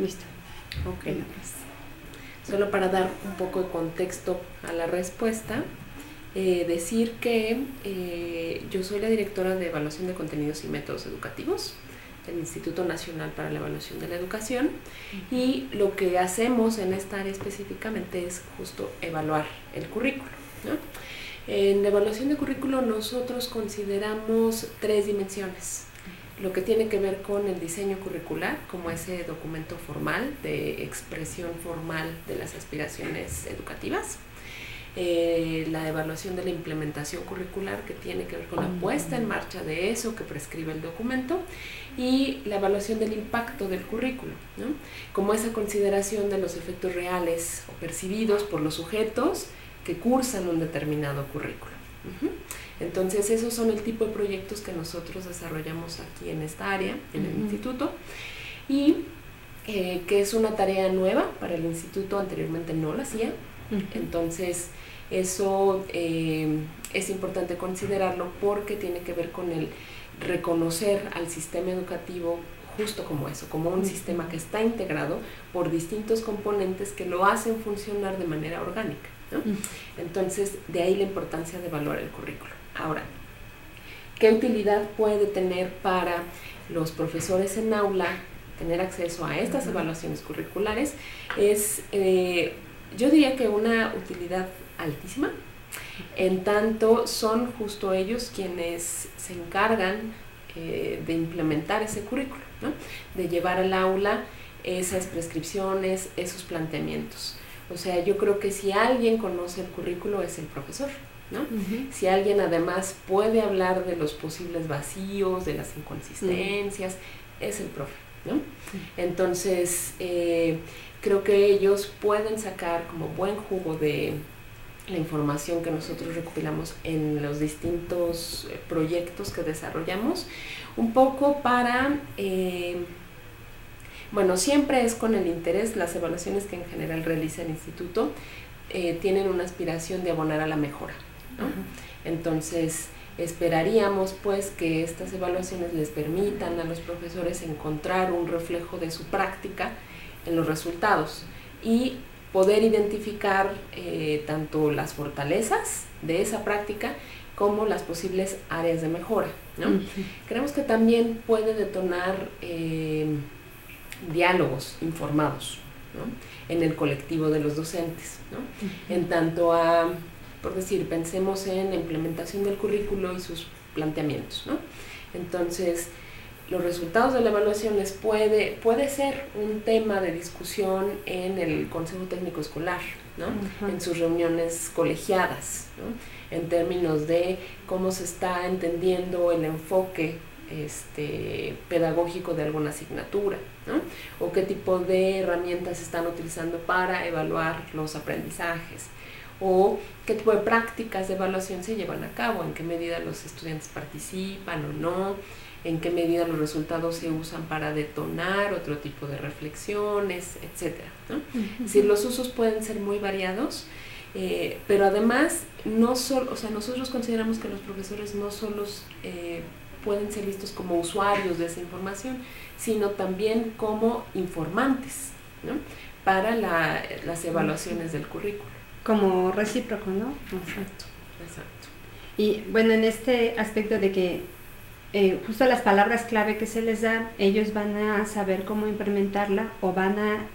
Listo. Ok. Solo para dar un poco de contexto a la respuesta, decir que yo soy la directora de Evaluación de Contenidos y Métodos Educativos del Instituto Nacional para la Evaluación de la Educación, y lo que hacemos en esta área específicamente es justo evaluar el currículo, ¿no? En la evaluación de currículo nosotros consideramos 3 dimensiones: lo que tiene que ver con el diseño curricular, como ese documento formal de expresión formal de las aspiraciones educativas; la evaluación de la implementación curricular, que tiene que ver con la puesta en marcha de eso que prescribe el documento; y la evaluación del impacto del currículo, ¿no? Como esa consideración de los efectos reales o percibidos por los sujetos que cursan un determinado currículo. Entonces esos son el tipo de proyectos que nosotros desarrollamos aquí en esta área, en el instituto, y que es una tarea nueva para el instituto, anteriormente no la hacía. Entonces eso es importante considerarlo porque tiene que ver con el reconocer al sistema educativo justo como eso, como un sistema que está integrado por distintos componentes que lo hacen funcionar de manera orgánica, ¿no? Entonces, de ahí la importancia de evaluar el currículo. Ahora, ¿qué utilidad puede tener para los profesores en aula tener acceso a estas evaluaciones curriculares? Es, yo diría que una utilidad altísima, en tanto son justo ellos quienes se encargan de implementar ese currículo, ¿no? De llevar al aula esas prescripciones, esos planteamientos. O sea, yo creo que si alguien conoce el currículo es el profesor, ¿no? Si alguien además puede hablar de los posibles vacíos, de las inconsistencias, es el profe, ¿no? Entonces, creo que ellos pueden sacar como buen jugo de la información que nosotros recopilamos en los distintos proyectos que desarrollamos, un poco para, bueno, siempre es con el interés. Las evaluaciones que en general realiza el instituto tienen una aspiración de abonar a la mejora, ¿no? Entonces esperaríamos pues que estas evaluaciones les permitan a los profesores encontrar un reflejo de su práctica en los resultados y poder identificar tanto las fortalezas de esa práctica como las posibles áreas de mejora, ¿no? Creemos que también puede detonar diálogos informados, ¿no? En el colectivo de los docentes, ¿no? En tanto a, por decir, pensemos en la implementación del currículo y sus planteamientos, ¿no? Entonces, los resultados de la evaluación puede ser un tema de discusión en el Consejo Técnico Escolar, ¿no? En sus reuniones colegiadas, ¿no? En términos de cómo se está entendiendo el enfoque pedagógico de alguna asignatura, ¿no? O qué tipo de herramientas se están utilizando para evaluar los aprendizajes, o qué tipo de prácticas de evaluación se llevan a cabo, en qué medida los estudiantes participan o no, en qué medida los resultados se usan para detonar otro tipo de reflexiones, etcétera, ¿no? Es decir, los usos pueden ser muy variados, pero además no solo, o sea, nosotros consideramos que los profesores no solo pueden ser vistos como usuarios de esa información, sino también como informantes, ¿no? Para las evaluaciones del currículo. Como recíproco, ¿no? Exacto. Y bueno, en este aspecto de que justo las palabras clave que se les dan, ellos van a saber cómo implementarla o van a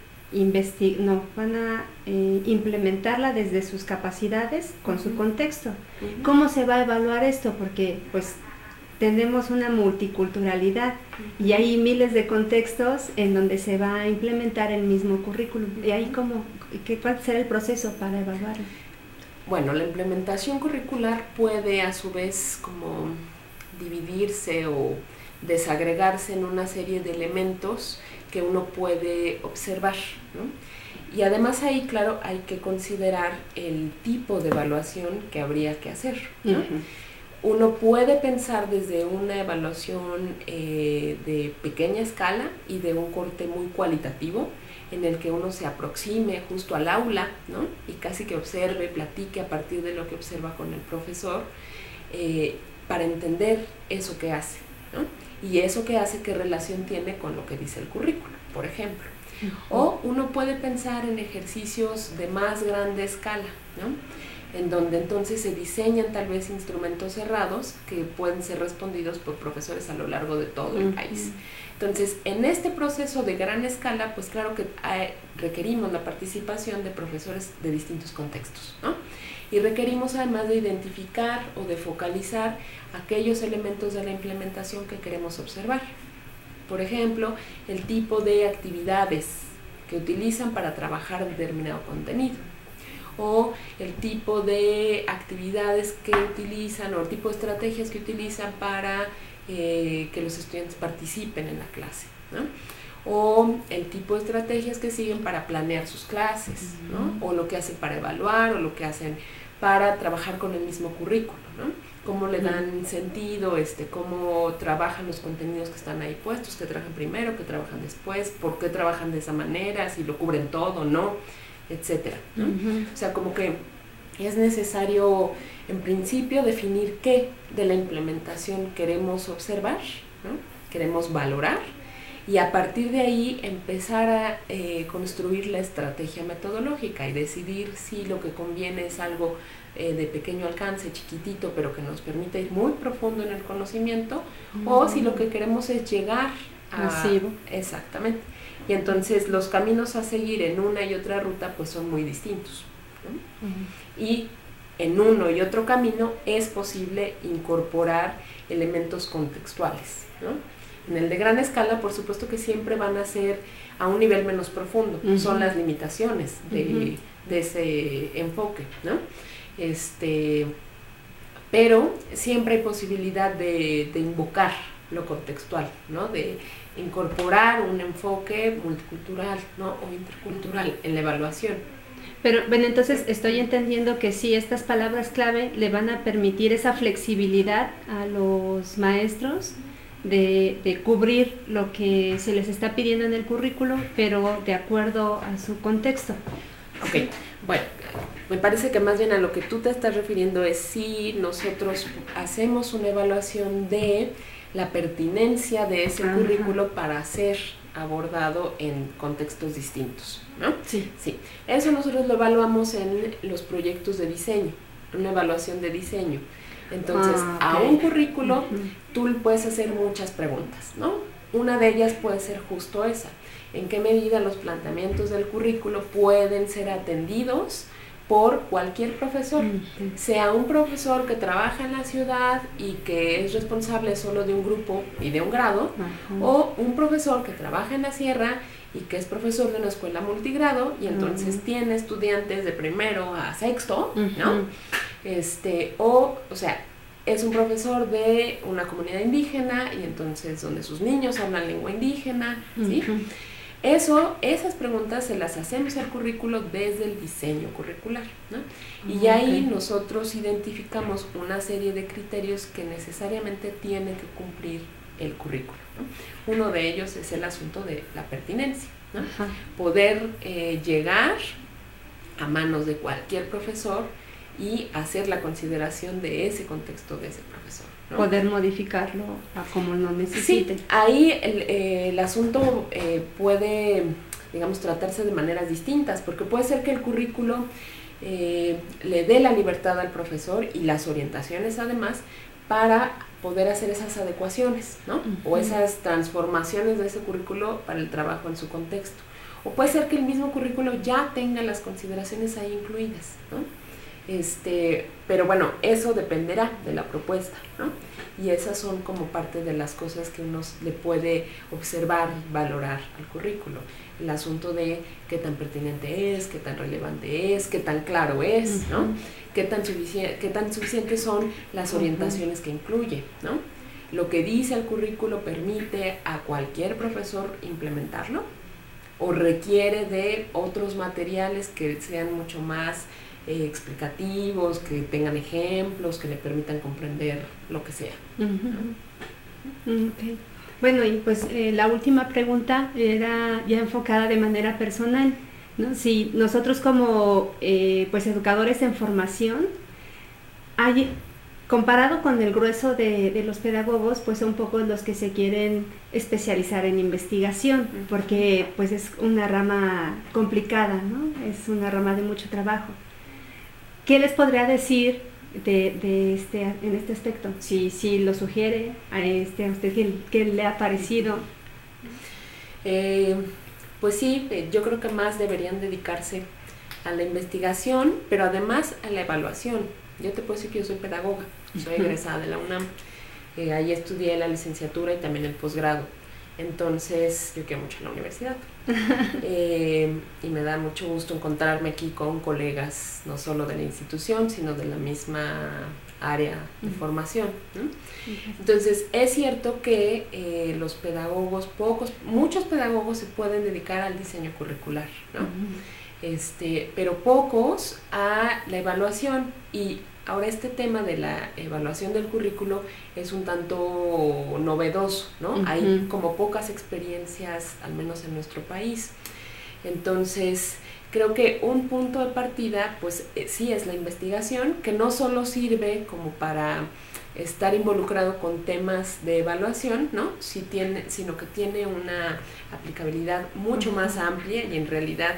implementarla desde sus capacidades con su contexto. ¿Cómo se va a evaluar esto? Porque pues tenemos una multiculturalidad y hay miles de contextos en donde se va a implementar el mismo currículum. ¿Y ahí cuál será el proceso para evaluarlo? Bueno, la implementación curricular puede a su vez como dividirse o desagregarse en una serie de elementos que uno puede observar, ¿no? Y además ahí, claro, hay que considerar el tipo de evaluación que habría que hacer, ¿no? Uno puede pensar desde una evaluación de pequeña escala y de un corte muy cualitativo, en el que uno se aproxime justo al aula, ¿no? Y casi que observe, platique a partir de lo que observa con el profesor, para entender eso que hace, ¿no? Y eso que hace, qué relación tiene con lo que dice el currículo, por ejemplo. O uno puede pensar en ejercicios de más grande escala, ¿no? En donde entonces se diseñan tal vez instrumentos cerrados que pueden ser respondidos por profesores a lo largo de todo el país. Entonces, en este proceso de gran escala, pues claro que requerimos la participación de profesores de distintos contextos, ¿no? Y requerimos además de identificar o de focalizar aquellos elementos de la implementación que queremos observar. Por ejemplo, el tipo de actividades que utilizan para trabajar determinado contenido, o el tipo de actividades que utilizan, o el tipo de estrategias que utilizan para que los estudiantes participen en la clase, ¿no? O el tipo de estrategias que siguen para planear sus clases, ¿no? O lo que hacen para evaluar, o lo que hacen para trabajar con el mismo currículo, ¿no? Cómo le dan sentido, cómo trabajan los contenidos que están ahí puestos, que trabajan primero, que trabajan después, por qué trabajan de esa manera, si lo cubren todo o no, etcétera, ¿no? O sea, como que es necesario, en principio, definir qué de la implementación queremos observar, ¿no? Queremos valorar, y a partir de ahí empezar a construir la estrategia metodológica y decidir si lo que conviene es algo de pequeño alcance, chiquitito, pero que nos permita ir muy profundo en el conocimiento, o si lo que queremos es llegar a... Masivo. Exactamente. Y entonces los caminos a seguir en una y otra ruta pues son muy distintos, ¿no? Y en uno y otro camino es posible incorporar elementos contextuales, ¿no? En el de gran escala, por supuesto que siempre van a ser a un nivel menos profundo, son las limitaciones de ese enfoque, ¿no? Pero siempre hay posibilidad de invocar lo contextual, ¿no? De incorporar un enfoque multicultural, ¿no? O intercultural en la evaluación. Pero bueno, entonces estoy entendiendo que sí, estas palabras clave le van a permitir esa flexibilidad a los maestros de cubrir lo que se les está pidiendo en el currículo, pero de acuerdo a su contexto. Ok, bueno, me parece que más bien a lo que tú te estás refiriendo es si nosotros hacemos una evaluación de la pertinencia de ese currículo para ser abordado en contextos distintos, ¿no? Sí. Sí, eso nosotros lo evaluamos en los proyectos de diseño, una evaluación de diseño. Entonces, a un currículo tú puedes hacer muchas preguntas, ¿no? Una de ellas puede ser justo esa. ¿En qué medida los planteamientos del currículo pueden ser atendidos por cualquier profesor? Sea un profesor que trabaja en la ciudad y que es responsable solo de un grupo y de un grado, o un profesor que trabaja en la sierra y que es profesor de una escuela multigrado y entonces tiene estudiantes de primero a sexto, ¿no? O sea, es un profesor de una comunidad indígena y entonces donde sus niños hablan lengua indígena, ¿sí? Esas preguntas se las hacemos al currículo desde el diseño curricular, ¿no? Y ahí nosotros identificamos una serie de criterios que necesariamente tiene que cumplir el currículo, ¿no? Uno de ellos es el asunto de la pertinencia, ¿no? Poder llegar a manos de cualquier profesor y hacer la consideración de ese contexto de ese profesor, ¿no? Poder modificarlo a como lo necesite. Sí, ahí el asunto puede, digamos, tratarse de maneras distintas, porque puede ser que el currículo le dé la libertad al profesor y las orientaciones además para poder hacer esas adecuaciones, ¿no? O esas transformaciones de ese currículo para el trabajo en su contexto. O puede ser que el mismo currículo ya tenga las consideraciones ahí incluidas, ¿no? Pero bueno, eso dependerá de la propuesta, ¿no? Y esas son como parte de las cosas que uno le puede observar y valorar al currículo. El asunto de qué tan pertinente es, qué tan relevante es, qué tan claro es, ¿no? Qué tan suficientes son las orientaciones que incluye, ¿no? Lo que dice el currículo permite a cualquier profesor implementarlo o requiere de otros materiales que sean mucho más explicativos, que tengan ejemplos, que le permitan comprender lo que sea. Okay. Bueno, y pues la última pregunta era ya enfocada de manera personal, ¿no? Si nosotros como pues educadores en formación, comparado con el grueso de los pedagogos, pues son pocos los que se quieren especializar en investigación, porque pues es una rama complicada, ¿no? Es una rama de mucho trabajo. ¿Qué les podría decir en este aspecto? Si lo sugiere a usted, ¿qué le ha parecido? Pues sí, yo creo que más deberían dedicarse a la investigación, pero además a la evaluación. Yo te puedo decir que yo soy pedagoga, soy egresada de la UNAM, ahí estudié la licenciatura y también el posgrado, entonces yo quiero mucho la universidad y me da mucho gusto encontrarme aquí con colegas, no solo de la institución, sino de la misma área de formación, ¿no? Entonces es cierto que los pedagogos, muchos pedagogos se pueden dedicar al diseño curricular, ¿no? Pero pocos a la evaluación. Y ahora este tema de la evaluación del currículo es un tanto novedoso, ¿no? Hay como pocas experiencias, al menos en nuestro país. Entonces creo que un punto de partida pues sí es la investigación, que no solo sirve como para estar involucrado con temas de evaluación, ¿no? Sino que tiene una aplicabilidad mucho más amplia, y en realidad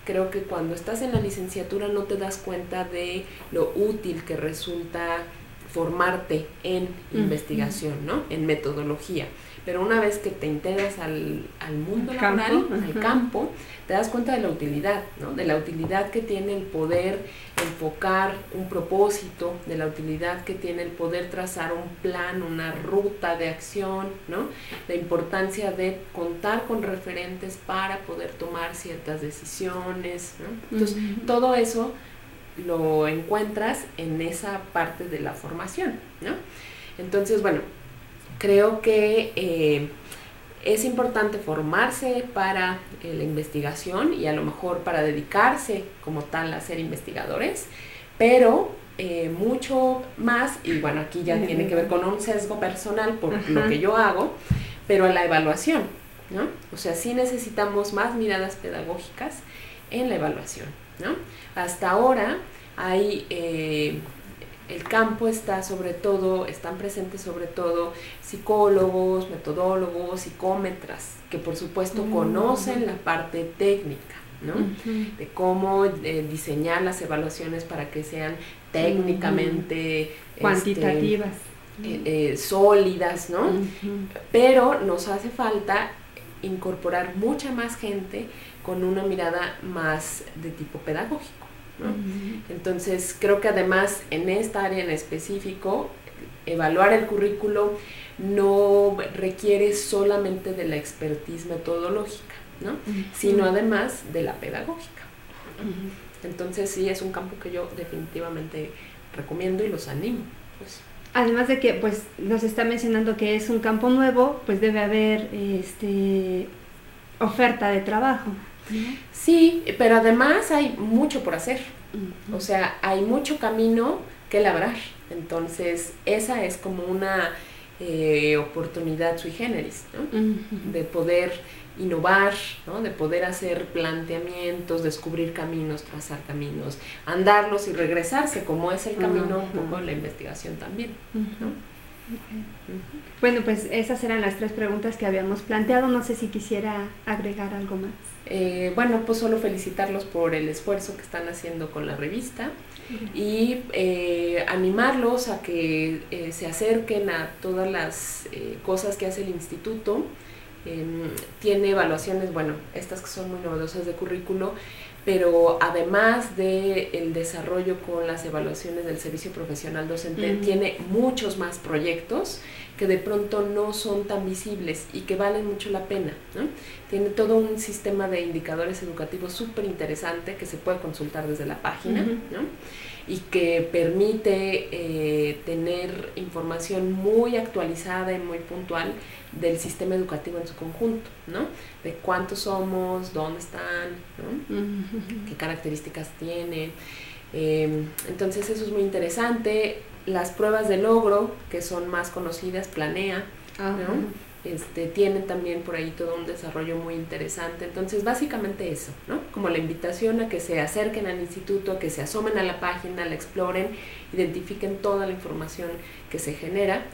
creo que cuando estás en la licenciatura no te das cuenta de lo útil que resulta formarte en investigación, ¿no? En metodología. Pero una vez que te integras al mundo laboral, al campo, te das cuenta de la utilidad, ¿no? De la utilidad que tiene el poder enfocar un propósito, de la utilidad que tiene el poder trazar un plan, una ruta de acción, ¿no? La importancia de contar con referentes para poder tomar ciertas decisiones, ¿no? Entonces, todo eso lo encuentras en esa parte de la formación, ¿no? Entonces, bueno, creo que es importante formarse para la investigación y a lo mejor para dedicarse como tal a ser investigadores, pero mucho más, y bueno, aquí ya tiene que ver con un sesgo personal por lo que yo hago, pero a la evaluación, ¿no? O sea, sí necesitamos más miradas pedagógicas en la evaluación, ¿no? Hasta ahora hay el campo están presentes sobre todo psicólogos, metodólogos, psicómetras, que por supuesto conocen la parte técnica, ¿no? De cómo diseñar las evaluaciones para que sean técnicamente cuantitativas, sólidas, ¿no? Pero nos hace falta incorporar mucha más gente con una mirada más de tipo pedagógico, ¿no? Entonces creo que además en esta área en específico evaluar el currículo no requiere solamente de la expertise metodológica, ¿no? Sino además de la pedagógica. Entonces sí es un campo que yo definitivamente recomiendo y los animo, pues. Además de que pues nos está mencionando que es un campo nuevo, pues debe haber oferta de trabajo. Sí, pero además hay mucho por hacer, o sea, hay mucho camino que labrar, entonces esa es como una oportunidad sui generis, ¿no? De poder innovar, ¿no? De poder hacer planteamientos, descubrir caminos, trazar caminos, andarlos y regresarse, como es el camino un poco de la investigación también, ¿no? Bueno, pues esas eran las 3 preguntas que habíamos planteado. No sé si quisiera agregar algo más. Bueno, pues solo felicitarlos por el esfuerzo que están haciendo con la revista y animarlos a que se acerquen a todas las cosas que hace el instituto. Tiene evaluaciones, bueno, estas que son muy novedosas de currículo, pero además del desarrollo con las evaluaciones del servicio profesional docente, tiene muchos más proyectos que de pronto no son tan visibles y que valen mucho la pena, ¿no? Tiene todo un sistema de indicadores educativos súper interesante que se puede consultar desde la página, ¿no? Y que permite tener información muy actualizada y muy puntual del sistema educativo en su conjunto, ¿no? De cuántos somos, dónde están, ¿no? Qué características tienen. Entonces eso es muy interesante. Las pruebas de logro, que son más conocidas, Planea, ¿no? Tienen también por ahí todo un desarrollo muy interesante. Entonces básicamente eso, ¿no? como la invitación a que se acerquen al instituto, a que se asomen a la página, la exploren, identifiquen toda la información que se genera,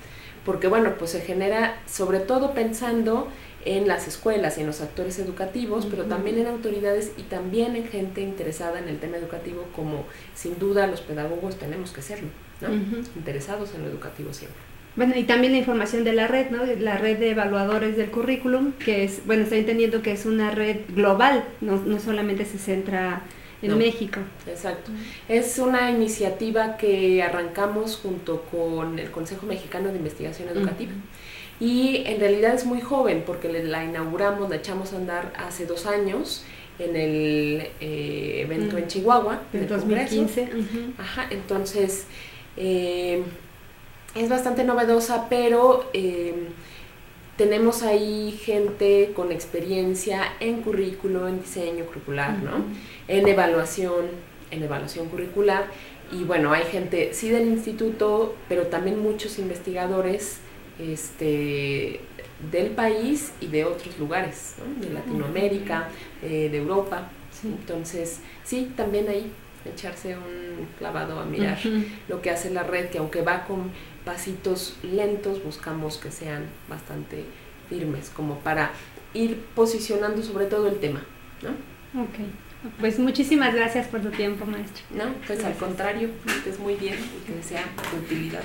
porque bueno, pues se genera sobre todo pensando en las escuelas y en los actores educativos, pero también en autoridades y también en gente interesada en el tema educativo, como sin duda los pedagogos tenemos que serlo, ¿no? Interesados en lo educativo siempre. Bueno, y también la información de la red, ¿no? La red de evaluadores del currículum, que es, bueno, estoy entendiendo que es una red global, no solamente se centra en México. Exacto. Es una iniciativa que arrancamos junto con el Consejo Mexicano de Investigación Educativa. Y en realidad es muy joven porque la inauguramos, la echamos a andar hace 2 años en el evento en Chihuahua, en 2015. Ajá, entonces es bastante novedosa, pero tenemos ahí gente con experiencia en currículo, en diseño curricular, ¿no? En evaluación curricular. Y bueno, hay gente, sí del instituto, pero también muchos investigadores del país y de otros lugares, ¿no? De Latinoamérica, de Europa. Sí. Entonces, sí, también ahí echarse un clavado a mirar lo que hace la red, que aunque va con pasitos lentos, buscamos que sean bastante firmes, como para ir posicionando sobre todo el tema, ¿no? Ok. Pues muchísimas gracias por tu tiempo, maestra. No, pues gracias. Al contrario, que estés muy bien y que sea de utilidad.